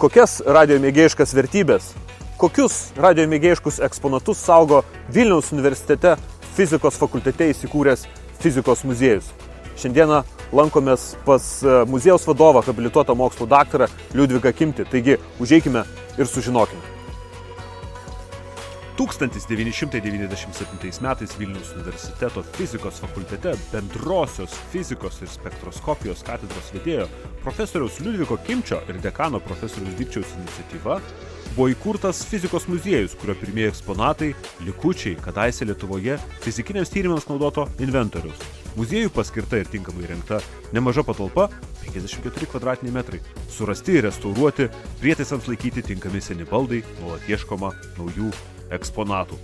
Kokias radiomėgėjiškas vertybės, kokius radiomėgėjiškus eksponatus saugo Vilniaus universitete fizikos fakultete įsikūręs fizikos muziejus. Šiandieną lankomės pas muziejaus vadovą, habilituotą mokslų daktarą Liudviką Kimtį. Taigi, užeikime ir sužinokime. 1997 metais Vilniaus universiteto fizikos fakultete bendrosios fizikos ir spektroskopijos katedros vedėjo profesoriaus Liudviko Kimčio ir dekano profesoriaus Dikčiaus iniciatyva buvo įkurtas fizikos muziejus, kurio pirmieji eksponatai – likučiai, kadaise Lietuvoje fizikiniams tyrimams naudoto inventoriaus. Muziejui paskirta ir tinkamai įrengta nemaža patalpa – 54 kvadratiniai metrai. Surasti ir restauruoti, prietaisams laikyti tinkami seni baldai, nuolat ieškoma naujų eksponatų.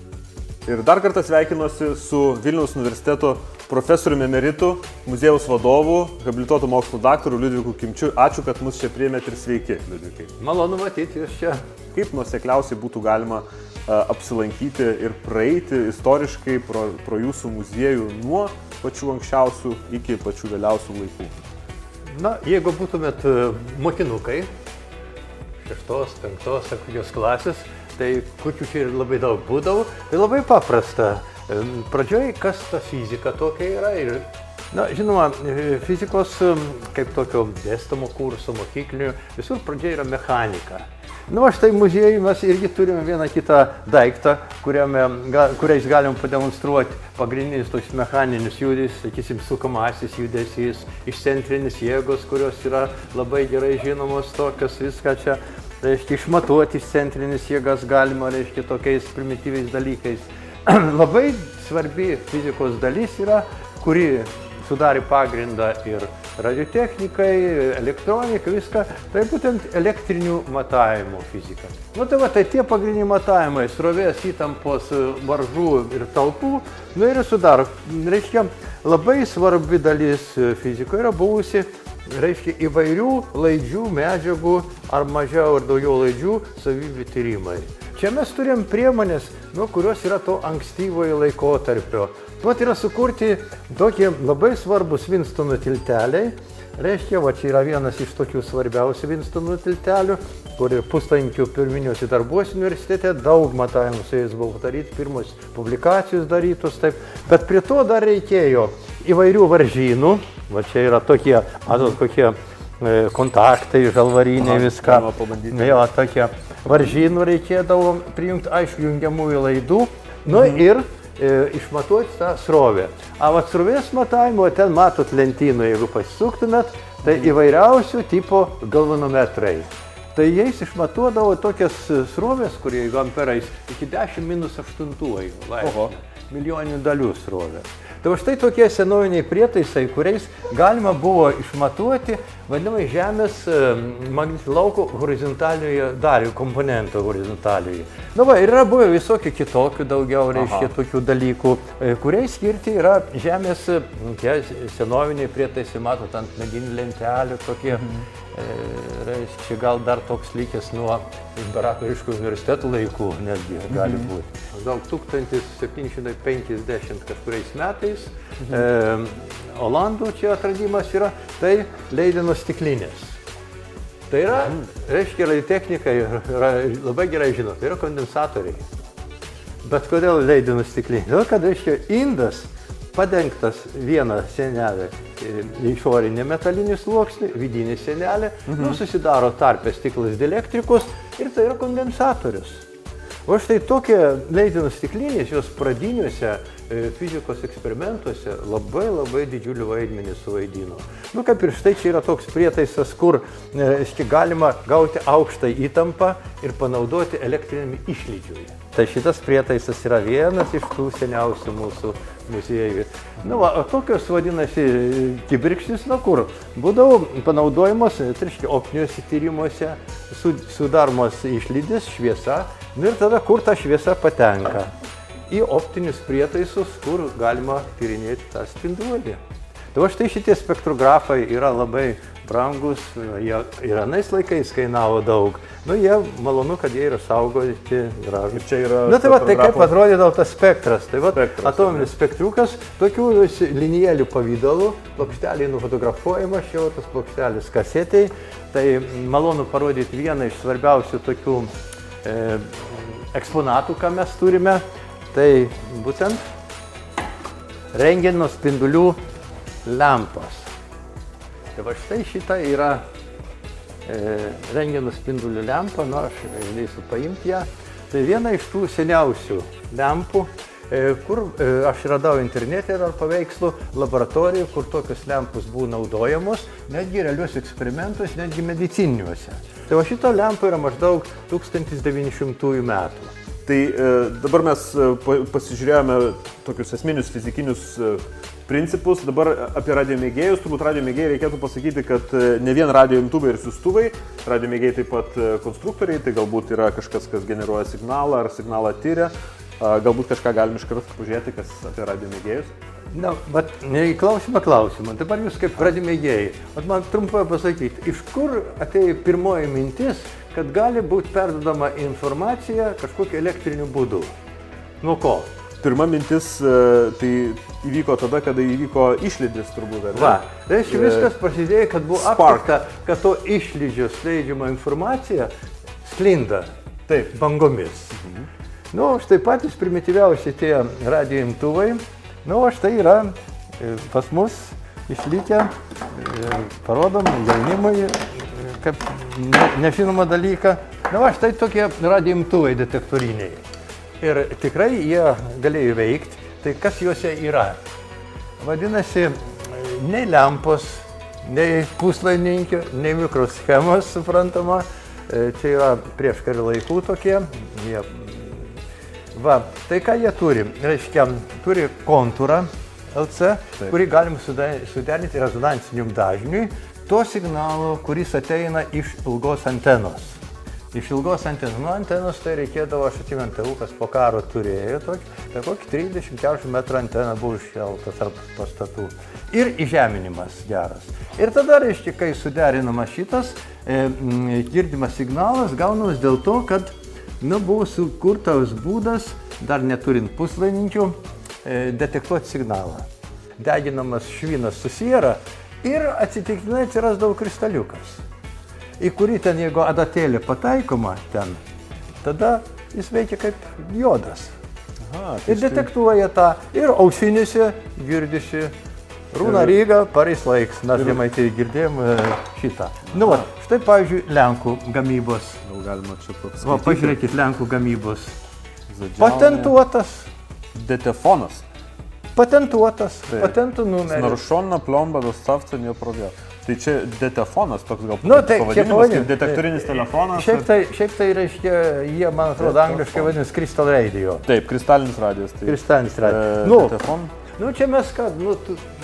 Ir dar kartą sveikinuosi su Vilniaus universiteto profesoriumi emeritu, muziejaus vadovu, habilituotu mokslų daktaru Liudviku Kimčiu. Ačiū, kad mus čia priėmėt ir sveiki, Liudvikai. Malonu matyti jūs čia. Kaip nuosekliausiai būtų galima apsilankyti ir praeiti istoriškai pro jūsų muziejų nuo pačių anksčiausių iki pačių vėliausių laikų? Na, jeigu būtumėt mokinukai, 6, 5, kokios klasės, tai kokių čia ir labai daug būdavo, tai labai paprasta. Pradžioj, kas ta fizika tokia yra ir, na, žinoma, fizikos kaip tokio dėstomo kurso, mokyklinio, visur pradžioj yra mechanika. Nu, štai muziejui mes irgi turime vieną kitą daiktą, kuriais galim pademonstruoti pagrindinius tokius mechaninius judesius, sakysim, sukamasis judesys, išcentrinis jėgos, kurios yra labai gerai žinomos, tokios viską čia, reiškia, išmatuoti išcentrinis jėgas galima, reiškia, tokiais primityviais dalykais. Labai svarbi fizikos dalis yra, kuri sudarė pagrindą ir radiotechnikai, elektronikai, viską, tai būtent elektrinių matavimų fizika. Nu tai va, tai tie pagrindiniai matavimai, srovės, įtampos, varžų ir talpų, nu ir sudaro. Reiškia, labai svarbi dalis fizikoje yra buvusi, reiškia, įvairių laidžių, medžiagų ar mažiau ir daugiau laidžių savybių tyrimai. Čia mes turim priemonės, kurios yra to ankstyvojo laikotarpio. Vat yra sukurti tokie labai svarbus Winstono tilteliai. Reiškia, va čia yra vienas iš tokių svarbiausių Winstono tiltelių, kur puslaidininkių pirminiuose darbuose universitete daug matavimų su jais buvo daryti, pirmos publikacijos darytos, taip. Bet prie to dar reikėjo įvairių varžynų. Va čia yra tokie, matot, kokie kontaktai, žalvariniai, viską. Jo, tokie varžynų reikėdavo prijungti, aišku, jungiamųjų laidų. Nu ir išmatuoti tą srovę. A vat srovės matavimo, ten matot lentynų, jeigu pasisuktumėt, tai įvairiausių tipo galvanometrai. Tai jais išmatuodavo tokias srovės, kurie amperais iki 10-8 laipsnių, milijoninių dalių srovę. Tai štai tokie senoviniai prietaisai, kuriais galima buvo išmatuoti vadinamai Žemės magnetinio lauko horizontalioje dalį, komponento horizontalioje. Na va, yra buvę visokių kitokių daugiau, reiškia, tokių dalykų, kuriais skirti yra Žemės senoviniai prietaisai, matot, ant medinių lentelių tokie. Reiškia, gal dar toks likęs nuo Barakoriškų universitetų laikų, netgi gali būti. Daug 1750 kažkuriais metais Olandų čia atradimas yra, tai Leideno stiklinės. Tai yra, reiškia, radiotechnika yra labai gerai žino, tai yra kondensatoriai. Bet kodėl Leideno stiklinės? Todėl, kad, reiškia, indas padengtas vieną sienelę išorinį metalinį sluoksnį, vidinį sienelę, susidaro tarpe stiklas dielektrikos ir tai yra kondensatorius. O štai tokie Leideno stiklinės, jos pradiniuose fizikos eksperimentuose labai didžiulį vaidmenį suvaidino. Nu, kaip ir štai čia yra toks prietaisas, kur galima gauti aukštą įtampą ir panaudoti elektriniam išlydžiui. Tai šitas prietaisas yra vienas iš tų seniausių mūsų muziejų. Nu, va, tokios vadinasi kibirkštis, kur būdavo panaudojamos, tai optiniuose tyrimuose, sudaromos išlydis, šviesa, ir tada kur ta šviesa patenka į optinius prietaisus, kur galima tyrinėti tą spinduolį. Tai va štai šitie spektrografai yra labai brangus, jie ir anais laikais kainavo daug. Nu, jie malonu, kad jie yra saugoti gražus. Ir čia yra... Na, tai va, tai kaip atrodydavo tas spektras. Tai va, Spektras, atominis spektriukas, tokių linijėlių pavydalų, plokštelė nufotografuojama, šiau tas plokštelis kasetėj. Tai malonu parodyti vieną iš svarbiausių tokių eksponatų, ką mes turime. Tai būtent rentgeno spindulių lempos. Tai va štai šita yra rentgeno spindulių lempa, nu aš leisiu paimti ją. Tai viena iš tų seniausių lempų, kur aš radau internete dar paveikslų laboratorijų, kur tokios lempos buvo naudojamos, netgi realius eksperimentus, netgi medicininiuose. Tai va šita lempa yra maždaug 1900 metų. Tai dabar mes pasižiūrėjome tokius esminius fizikinius principus. Dabar apie radiomėgėjus. Turbūt radiomėgėjai reikėtų pasakyti, kad ne vien radio imtuvai ir siųstuvai, radiomėgėjai taip pat konstruktoriai, tai galbūt yra kažkas, kas generuoja signalą ar signalą tyria. Galbūt kažką galim iš karto pažiūrėti, kas apie radiomėgėjus. Na, bet klausimą. Dabar jūs kaip radiomėgėjai, man trumpai pasakyti, iš kur atėjo pirmoji mintis, kad gali būti perdodama informacija kažkokiu elektriniu būdu? Nuo ko? Pirma mintis tai įvyko tada, kada įvyko išlydis turbūt. Va, tai viskas prasidėjo, kad buvo aptikta, kad to išlydžio skleidžiama informacija sklinda bangomis. Nu, štai patys primityviausi tie radijo imtuvai, nu, štai yra pas mus išlikę, parodom jaunimui, kaip nežinomą dalyką. Na, va, štai tokie radijo imtuvai detektoriniai. Ir tikrai jie galėjo veikti. Tai kas juose yra? Vadinasi, nei lempos, nei puslaidininkių, nei mikroschemos, suprantama. Čia yra prieškario laikų tokie. Va, tai ką jie turi? Reiškia, turi kontūrą LC, kurį galim suderinti rezonansiniam dažniui to signalo, kuris ateina iš ilgos antenos. Iš ilgos antenos. Nuo antenos tai reikėdavo, aš atsimenu, tėvukas po karo turėjo tokį, tai kokį 30-40 metrų anteną buvo iškeltas tarp pastatų. Ir įžeminimas geras. Ir tada, reiškia, kai suderinamas šitas, girdimas signalas gaunamas dėl to, kad buvo sukurtas būdas, dar neturint puslaidininkių, detektuoti signalą. Deginamas švinas su siera ir atsitiktinai atsirasdavo kristaliukas, į kurį ten, jeigu adatėlė pataikoma ten, tada jis veikia kaip diodas. Ir detektuoja tą, ir ausinėse girdisi Rūna Ryga, Paris laiks, mes Žemaitijoj girdėjom šitą. Nu, va, štai, pavyzdžiui, Lenkų gamybos. Gal galima čia paskaityti. Va, pažiūrėkit, Lenkų gamybos. Patentuotas. Detefonas. Patentuotas, patentų numeris. Naršonna plomba dostavca nepradėjo. Tai čia detefonas toks gal pavadinimas, kaip detektorinis telefonas. Šiaip tai reiškia, jie, man atrodo, angliškai vadinasi Crystal Radio. Taip, kristalinis radijas. Kristalinis radijas. Detefon. Nu, čia mes,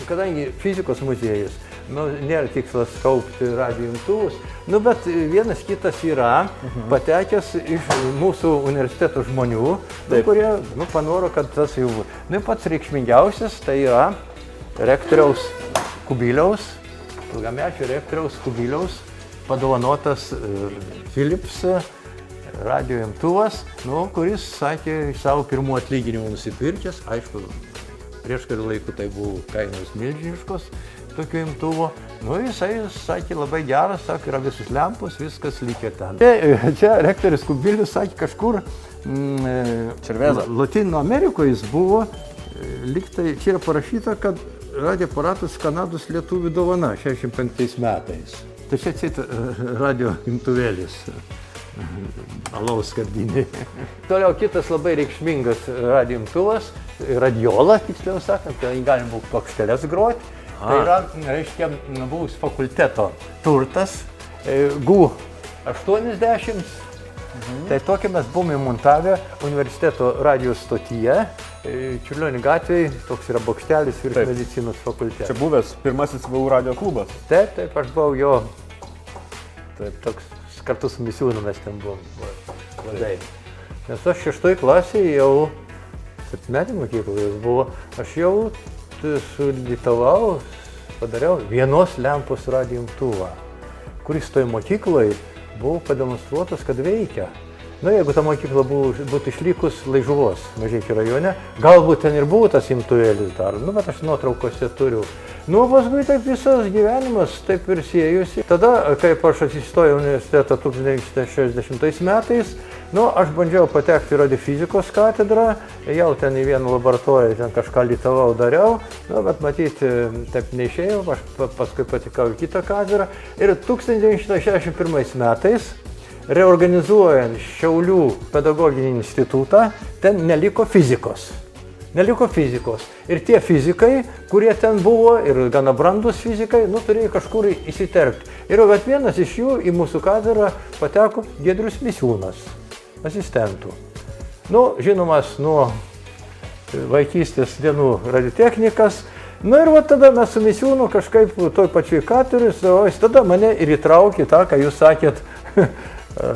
kadangi fizikos muziejus, nėra tikslas kaupti radijo imtuvus, bet vienas kitas yra patekęs iš mūsų universiteto žmonių, kurie panoro, kad tas jau... Pats reikšmingiausias tai yra rektoriaus Kubiliaus, ilgamečio rektoriaus Kubiliaus padovanotas Philips radijo imtuvas, kuris sakė, iš savo pirmų atlyginimų nusipirkęs, aišku, prieš kurį laikų tai buvo kainos milžiniškos tokių imtuvo. Jisai sakė labai geras, sakė, yra visus lempos, viskas likę ten. Čia rektorius Kubilius sakė kažkur Latino Amerikoje jis buvo, liktai čia yra parašyta, kad radijo aparatas Kanados lietuvių dovana 65 metais. Tai čia atseit radijo imtuvėlis. Alaus skardinė. Toliau kitas labai reikšmingas radijo imtuvas, radiola, tiksliau sakant, tai galim buvo plokšteles groti. Tai yra, reiškia, buvus fakulteto turtas, GU 80. Tai tokį mes buvome montavę universiteto radijo stotyje, Čiurlionio gatvėje, toks yra bokštelis virš medicinos fakulteto. Čia buvęs pirmasis VU radio klubas. Taip, aš buvau jo, toks kartu su Misiūnu mes ten buvom vadai. Nes aš 6 klasėje jau, 7 metų mokykloje buvo, aš jau sulytavau padariau vienos lempos radijo imtuvą, kuris toj mokykloje buvo pademonstruotas, kad veikia. Na, jeigu ta mokykla būtų išlikus Laižuvos Mažeikių rajone, galbūt ten ir buvo tas imtuvėlis dar, bet aš nuotraukose turiu. Paskui taip visas gyvenimas taip ir siejusi. Tada, kai aš atsistojau į universitetą 1960 metais, aš bandžiau patekti į radiofizikos katedrą, jau ten į vieną laboratoriją, ten kažką litavau dariau, bet matyti taip neišėjau, aš paskui patikau į kitą katedrą. Ir 1961 metais, reorganizuojant Šiaulių pedagoginį institutą, ten neliko fizikos. Ir tie fizikai, kurie ten buvo, ir gana brandus fizikai, turėjo kažkur įsiterpti. Ir vienas iš jų į mūsų katedrą pateko Giedrius Misiūnas, asistentų. Žinomas nuo vaikystės dienų radiotechnikas. Ir tada mes su Misiūnu kažkaip toj pačioj katedroj, jis tada mane ir įtraukė tą, ką jūs sakėt,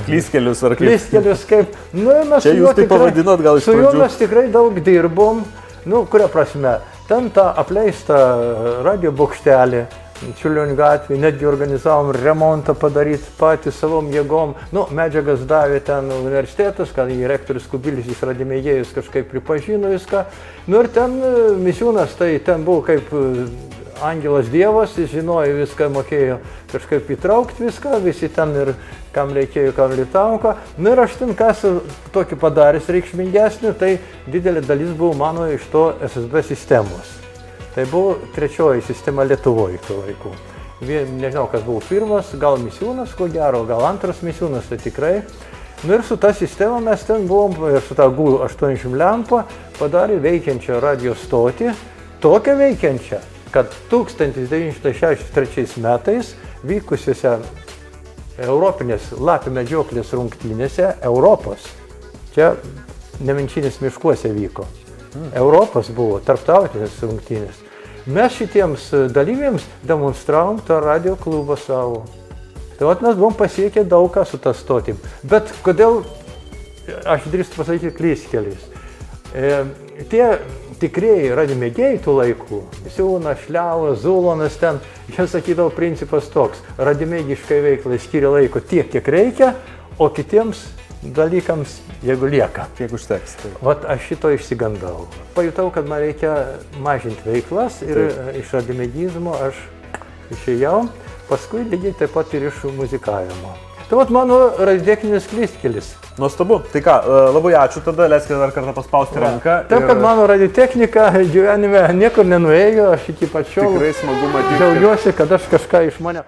Klystkelius ar kaip? Klystkelius kaip. Čia jūs taip pavadinot gal iš pradžių? Su juo mes tikrai daug dirbom. Kuria prasme, ten tą apleistą radio bokštelį Čiurlionio gatvėje, netgi organizavom remontą padaryti patys savom jėgom. Medžiagas davė ten universitetas, kad rektorius Kubilius, jis radimėjėjus kažkaip pripažino viską. Ir ten Misiūnas, tai ten buvo kaip angelas dievas, jis žinojo viską, mokėjo kažkaip įtraukti viską, visi ten ir kam reikėjo, kam litauko. Ir aš ten kas tokį padaręs reikšmingesnį, tai didelė dalis buvo mano iš to SSB sistemos. Tai buvo trečioji sistema Lietuvoje tuo laiku. Nežinau, kas buvo pirmas, gal Misiūnas, ko gero, gal antras Misiūnas, tai tikrai. Ir su ta sistema mes ten buvom, ir su ta GU80 lempa padarė veikiančią radio stotį, tokią veikiančią, kad 1963 metais vykusiuose Europinės lapių medžioklės rungtynėse Europos, čia Nemenčinės miškuose vyko, Europos buvo tarptautinės rungtynės. Mes šitiems dalyviams demonstravom tą radio klubą savo. Tai mes buvom pasiekę daug ką su tą stotim. Bet kodėl, aš drįstu pasakyti, klystkeliais. Tie tikrieji radimėgėjai tų laikų, Misiūnas, Šliavas, Zulonas ten, jie sakydavo principas toks, radimėgiškai veiklai skiria laiko tiek, kiek reikia, o kitiems dalykams, jeigu lieka. Kiek užteks. Aš šito išsigandau. Pajutau, kad man reikia mažinti veiklas ir iš radimėgizmo aš išėjau, paskui lygiai taip pat ir iš muzikavimo. Tai mano radiotechninis klystkelis. Nuostabu. Tai ką, labai ačiū tada, leiskite dar kartą paspausti ranką. Taip, kad mano radiotechnika gyvenime niekur nenuėjo, aš iki pačiol tikrai smagu matyti. Džiaugiuosi, kad aš kažką iš mane...